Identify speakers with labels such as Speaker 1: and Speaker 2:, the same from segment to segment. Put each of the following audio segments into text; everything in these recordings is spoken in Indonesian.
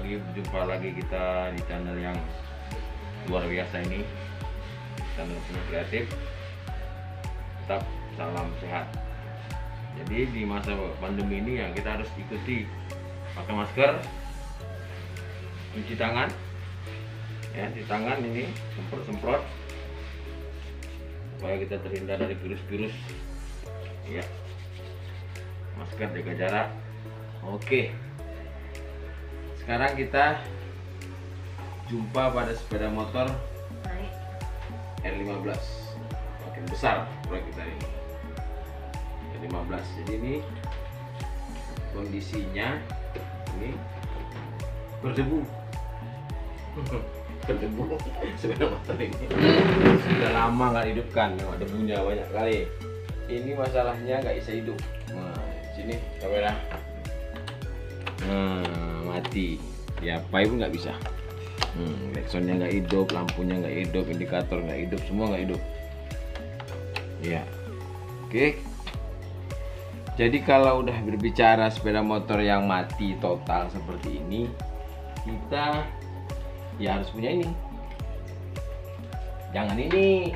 Speaker 1: pagi, berjumpa lagi kita di channel yang luar biasa ini, channel Penuh Kreatif. Tetap salam sehat. Jadi di masa pandemi ini ya kita harus ikuti pakai masker, cuci tangan, ya di tangan ini semprot-semprot supaya kita terhindar dari virus-virus. Ya, masker, jaga jarak. Oke. Sekarang kita jumpa pada sepeda motor R15, makin besar proyek kita ini. R15. Jadi ini kondisinya ini berdebu. Berdebu sepeda motor ini. Sudah lama nggak hidupkan, debunya banyak kali. Ini masalahnya nggak bisa hidup. Nah, sini kamera. Mati ya, pai pun nggak bisa. Klaksonnya nggak hidup, lampunya nggak hidup, indikator nggak hidup, semua nggak hidup ya. Oke, jadi kalau udah berbicara sepeda motor yang mati total seperti ini, kita ya harus punya ini. Jangan ini,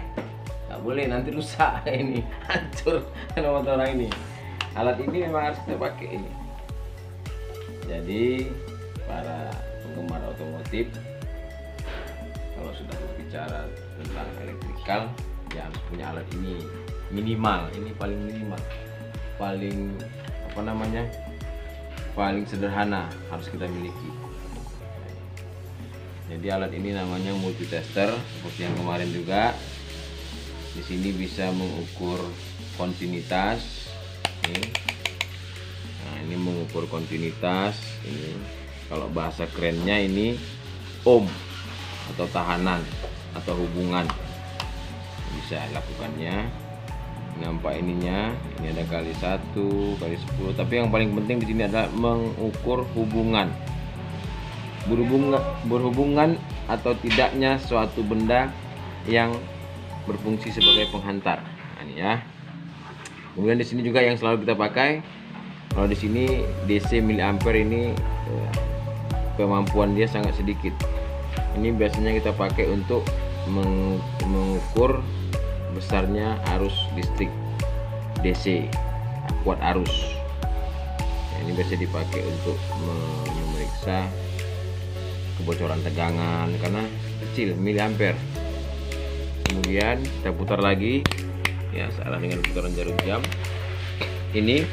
Speaker 1: nggak boleh, nanti rusak ini, hancur sepeda motor ini. Alat ini memang harus kita pakai ini. Jadi para penggemar otomotif, kalau sudah berbicara tentang elektrikal ya harus punya alat ini, minimal. Ini paling minimal, paling paling sederhana harus kita miliki. Jadi alat ini namanya multitester, seperti yang kemarin juga. Di sini bisa mengukur kontinuitas. Ini mengukur kontinuitas. Ini kalau bahasa kerennya ini ohm atau tahanan atau hubungan, bisa lakukannya. Nampak ininya, ini ada kali 1, kali 10. Tapi yang paling penting di sini adalah mengukur hubungan, berhubungan atau tidaknya suatu benda yang berfungsi sebagai penghantar. Nah, ini ya. Kemudian di sini juga yang selalu kita pakai. Kalau di sini DC miliampere ini kemampuan dia sangat sedikit. Ini biasanya kita pakai untuk mengukur besarnya arus listrik DC, kuat arus. Ini biasa dipakai untuk memeriksa kebocoran tegangan karena kecil, miliampere. Kemudian kita putar lagi ya, searah dengan putaran jarum jam. Ini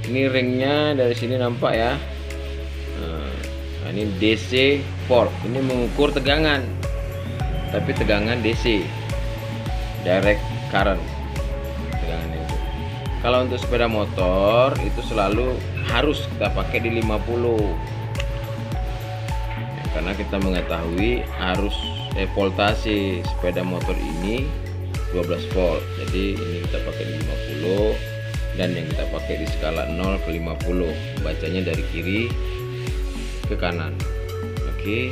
Speaker 1: ringnya dari sini nampak ya. Nah, ini DC port. Ini mengukur tegangan, tapi tegangan DC, direct current tegangannya itu. Kalau untuk sepeda motor itu selalu harus kita pakai di 50 ya, karena kita mengetahui arus voltase sepeda motor ini 12 volt. Jadi ini kita pakai di 50. Dan yang kita pakai di skala 0 ke 50, bacanya dari kiri ke kanan. Oke,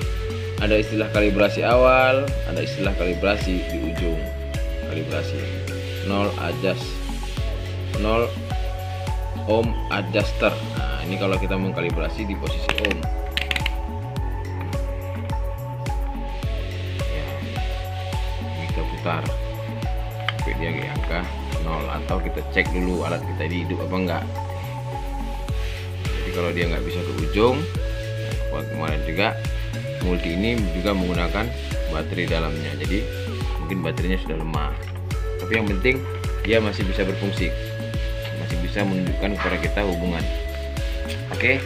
Speaker 1: ada istilah kalibrasi awal, ada istilah kalibrasi di ujung. Kalibrasi 0 ohm adjuster. Nah, ini kalau kita mengkalibrasi di posisi ohm. Ini kita putar sampai dia ke angka 0, atau kita cek dulu alat kita ini hidup apa enggak. Jadi kalau dia nggak bisa ke ujung, nah, kemarin juga multi ini juga menggunakan baterai dalamnya, jadi mungkin baterainya sudah lemah, tapi yang penting dia masih bisa berfungsi, masih bisa menunjukkan kepada kita hubungan. Oke,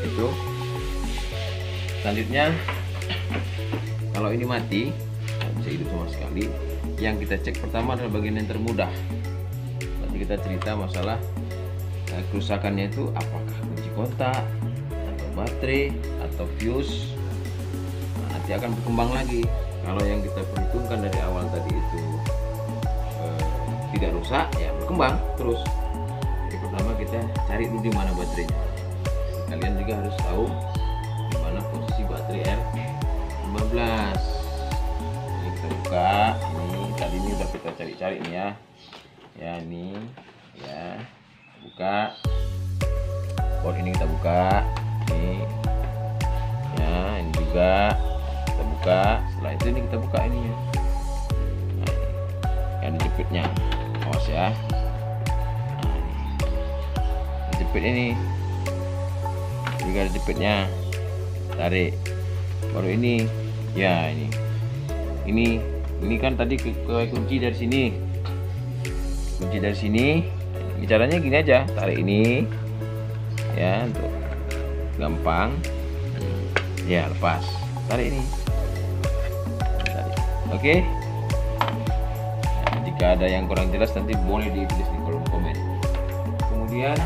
Speaker 1: itu. Selanjutnya, kalau ini mati, nggak bisa hidup sama sekali, yang kita cek pertama adalah bagian yang termudah. Nanti kita cerita masalah kerusakannya itu apakah kunci kontak atau baterai atau fuse. Nah, nanti akan berkembang lagi. Kalau yang kita perhitungkan dari awal tadi itu tidak rusak, ya berkembang terus. Jadi pertama kita cari dulu di mana baterainya. Kalian juga harus tahu di mana posisi baterai R15. Ini kita buka. Ini tadi ini udah kita cari-cari nih ya. Ya ini ya, buka. Port ini kita buka. Ini juga. Kita buka. Setelah itu ini kita buka ininya. Nah, yang dijepitnya. Awas ya. Nah, ini. Jepit ini. Juga ada jepitnya. Tarik. Baru ini. Ya, ini. Ini kan tadi kunci dari sini. Kunci dari sini. Caranya gini aja, tarik ini ya, untuk gampang ya, lepas, tarik ini, tarik. Oke. Nah, jika ada yang kurang jelas nanti boleh ditulis di kolom komen. Kemudian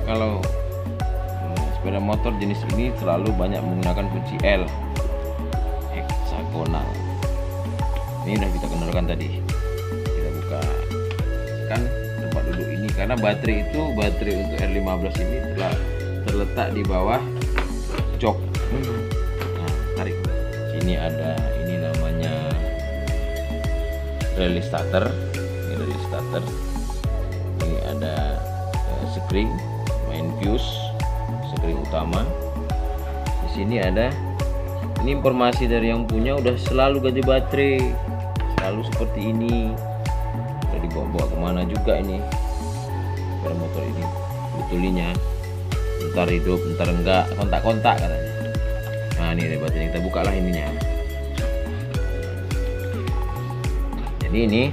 Speaker 1: kalau sepeda motor jenis ini selalu banyak menggunakan kunci L heksagonal. Ini udah kita kenalkan tadi. Kita buka kan tempat duduk ini, karena baterai untuk R15 ini telah terletak di bawah jok. Nah, tarik. Sini ada, ini namanya relay starter. Ini relay starter. Ini ada spring, main fuse, spring utama. Di sini ada. Ini informasi dari yang punya, udah selalu ganti baterai, selalu seperti ini. Udah dibawa kemana juga ini sepeda motor ini, betulinya bentar hidup bentar enggak, kontak-kontak katanya. Nah, ini baterai, kita bukalah ininya. Jadi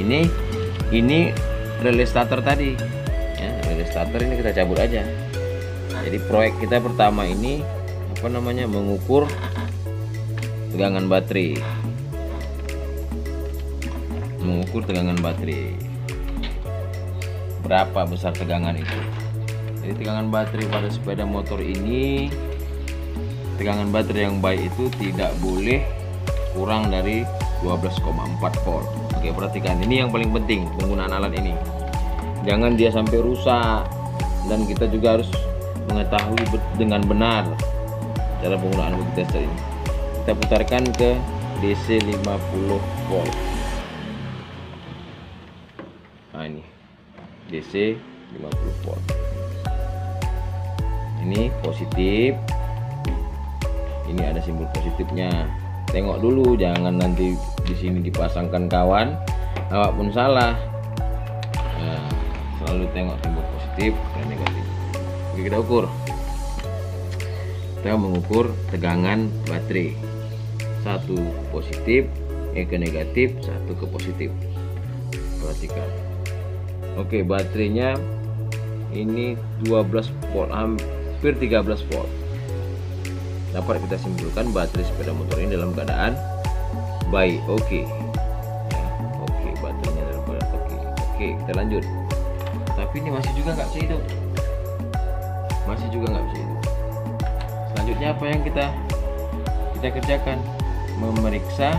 Speaker 1: ini relay starter tadi ya, relay starter ini kita cabut aja. Jadi proyek kita pertama ini apa namanya, mengukur tegangan baterai, berapa besar tegangan itu. Jadi tegangan baterai pada sepeda motor ini, tegangan baterai yang baik itu tidak boleh kurang dari 12,4 volt. Oke, perhatikan, ini yang paling penting penggunaan alat ini. Jangan dia sampai rusak, dan kita juga harus mengetahui dengan benar cara penggunaan bukti tester ini. Kita putarkan ke DC 50 volt. Nah, ini DC 50 volt. Ini positif. Ini ada simbol positifnya. Tengok dulu, jangan nanti di sini dipasangkan kawan, awak pun salah. Nah, selalu tengok simbol positif dan negatif. Oke, kita ukur. Kita mengukur tegangan baterai. Satu positif, ke negatif, satu ke positif. Perhatikan. Oke, baterainya ini 12 volt, hampir 13 volt. Dapat kita simpulkan baterai sepeda motor ini dalam keadaan baik. Oke. Ya, oke, baterainya dalam keadaan oke. Oke, kita lanjut. Tapi ini masih juga nggak bisa hidup. Selanjutnya apa yang kita kerjakan? Memeriksa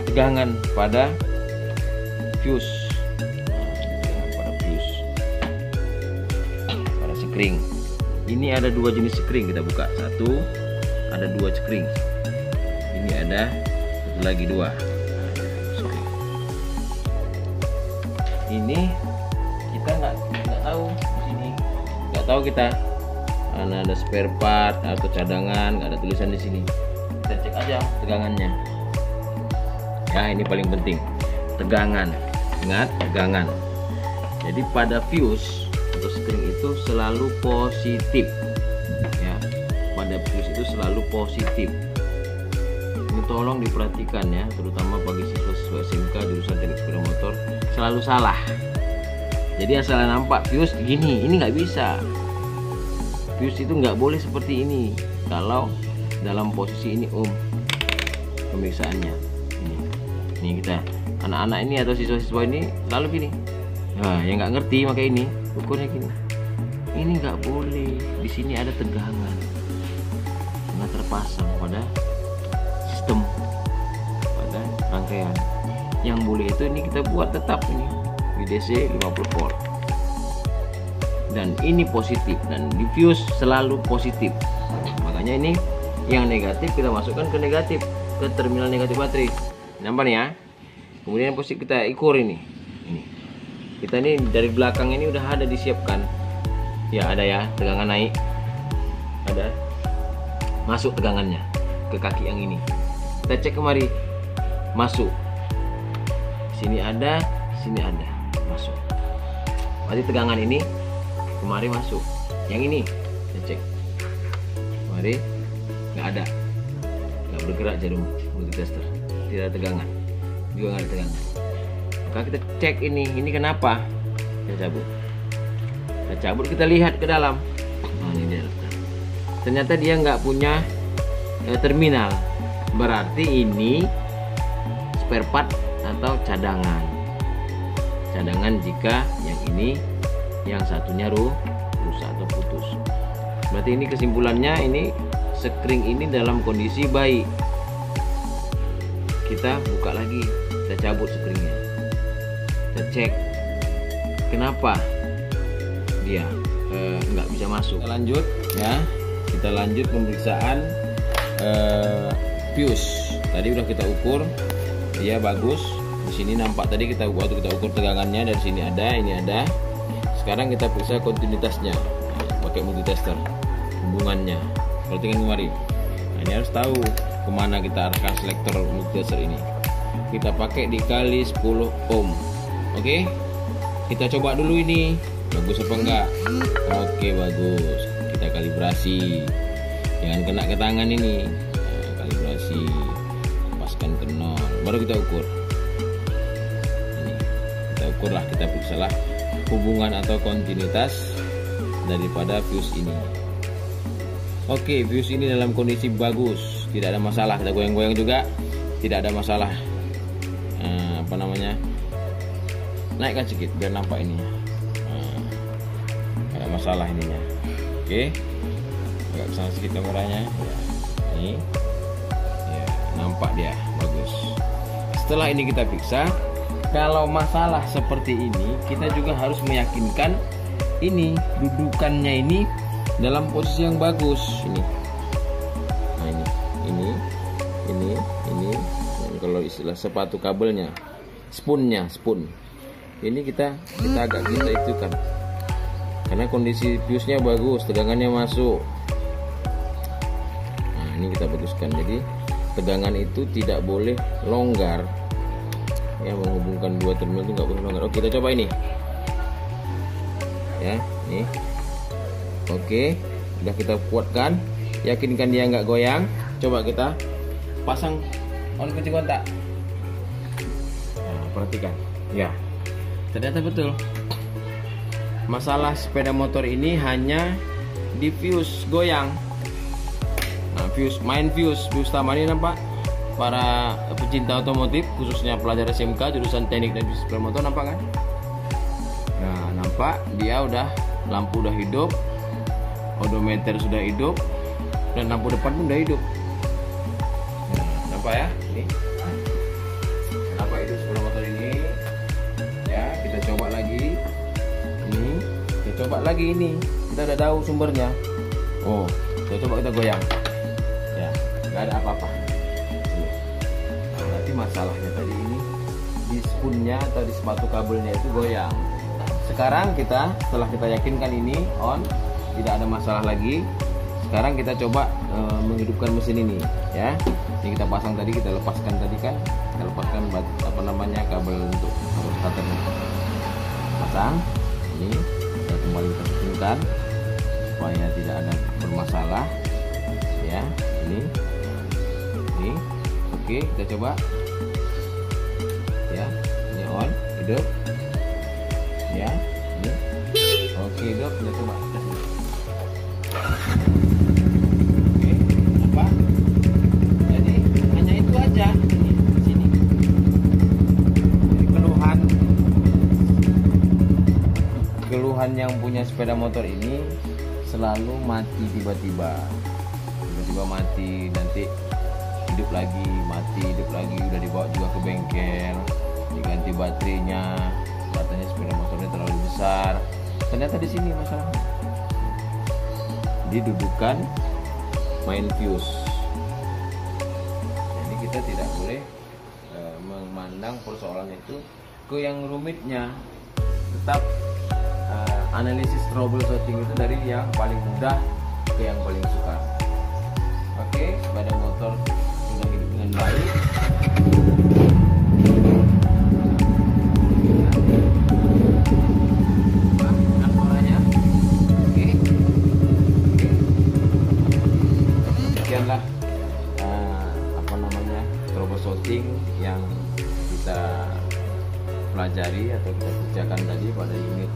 Speaker 1: tegangan pada fuse. Pada spring. Ini ada dua jenis spring, kita buka. Satu, ada dua spring. Ini ada satu lagi dua. Ini kita nggak tahu di sini, nggak tahu kita mana ada spare part atau cadangan, nggak ada tulisan di sini. Kita cek aja tegangannya. Ya, ini paling penting, tegangan. Ingat, tegangan. Jadi pada fuse atau spring itu selalu positif. Ya, pada fuse itu selalu positif. Ini tolong diperhatikan ya, terutama bagi siswa-siswa SMK jurusan teknik sepeda motor, selalu salah. Jadi asal nampak fuse gini, ini nggak bisa. Fuse itu nggak boleh seperti ini kalau dalam posisi ini pemeriksaannya. Ini kita anak-anak ini atau siswa-siswa ini selalu gini. Nah, yang nggak ngerti makanya ini ukurnya gini. Ini nggak boleh. Di sini ada tegangan karena terpasang pada sistem, pada rangkaian. Yang boleh itu ini kita buat tetap ini di DC 50 volt. Dan ini positif, dan di fuse selalu positif. Makanya ini yang negatif kita masukkan ke negatif, ke terminal negatif baterai. Nampak nih ya. Kemudian positif kita ukur ini. Kita ini dari belakang ini udah ada disiapkan. Ya, ada ya, tegangan naik. Ada. masuk tegangannya ke kaki yang ini. Kita cek kemari, masuk. Sini ada, masuk. Berarti tegangan ini kemari masuk. Yang ini kita cek, kemari nggak ada, nggak bergerak jarum multitester, tidak ada tegangan, juga nggak ada tegangan. Maka kita cek ini kenapa? Kita cabut, kita lihat ke dalam. Nah, ini dia. Ternyata dia nggak punya terminal. Berarti ini spare part atau cadangan jika yang ini yang satunya rusak atau putus. Berarti ini kesimpulannya, ini spring ini dalam kondisi baik. Kita buka lagi, kita cabut springnya, kita cek kenapa dia nggak bisa masuk. Kita lanjut ya, kita lanjut pemeriksaan fuse. Tadi udah kita ukur, dia bagus. Di sini nampak tadi waktu kita ukur tegangannya, dari sini ada, ini ada. Sekarang kita periksa kontinuitasnya pakai multitester, hubungannya. Perhatikan kemari. Nah, ini harus tahu kemana kita arahkan selektor multitester ini. Kita pakai dikali 10 ohm. Oke, kita coba dulu ini bagus apa enggak. Oke, bagus. Kita kalibrasi, jangan kena ke tangan ini. Nah, kalibrasi, paskan ke 0, baru kita ukur. Ini kita ukur lah, kita periksa lah hubungan atau kontinuitas daripada fuse ini. Oke, fuse ini dalam kondisi bagus, tidak ada masalah. Kita goyang-goyang juga, tidak ada masalah. Apa namanya? Naikkan sedikit biar nampak ininya. Ada masalah ininya. Oke, agak kesana sedikit kameranya. Ya, ini, ya, nampak dia bagus. Setelah ini kita periksa. Kalau masalah seperti ini, kita juga harus meyakinkan ini dudukannya ini dalam posisi yang bagus. Ini, nah ini. Kalau istilah sepatu kabelnya, spoon. Ini kita agak itu kan, karena kondisi fuse-nya bagus, tegangannya masuk. Nah, ini kita baguskan. Jadi tegangan itu tidak boleh longgar. Ya, menghubungkan dua terminal itu nggak boleh longgar. Oke, kita coba ini. Ya, nih. Oke, udah kita kuatkan, yakinkan dia nggak goyang. Coba kita pasang on kunci kontak. Nah, perhatikan. Ya, ternyata betul. Masalah sepeda motor ini hanya di fuse goyang. Nah, main fuse utama ini nampak. Para pecinta otomotif, khususnya pelajar SMK jurusan teknik dan bisnis sepeda motor, nampak kan? Nah, nampak dia lampu udah hidup, odometer sudah hidup, dan lampu depan pun udah hidup. Nah, nampak ya? Ini nampak hidup sepeda motor ini. Ya, kita coba lagi. Kita coba lagi ini. Kita udah tahu sumbernya. Oh, kita coba kita goyang. Ya, nggak ada apa-apa. Masalahnya tadi ini di spoonnya atau di sepatu kabelnya itu goyang. Sekarang setelah kita yakinkan ini on, tidak ada masalah lagi. Sekarang kita coba menghidupkan mesin ini, ya. Ini kita pasang tadi, kita lepaskan tadi kan, kita lepaskan kabel untuk starternya. Pasang ini, kita kembali kita settingkan supaya tidak ada bermasalah, ya. Ini, oke, kita coba. Ya, ini on, hidup. Ya, ini. Oke, hidup. Kita coba. Oke, apa? Jadi hanya itu aja. Ini di sini. Keluhan yang punya sepeda motor ini selalu mati tiba-tiba mati, nanti hidup lagi, mati, hidup lagi, udah dibawa juga ke bengkel, diganti baterainya, katanya sepeda motornya terlalu besar. Ternyata di sini masalahnya didudukan main fuse. Jadi kita tidak boleh memandang persoalannya itu ke yang rumitnya, tetap analisis troubleshooting itu dari yang paling mudah ke yang paling sukar. demikianlah apa namanya troubleshooting yang kita pelajari atau kita kerjakan tadi pada unit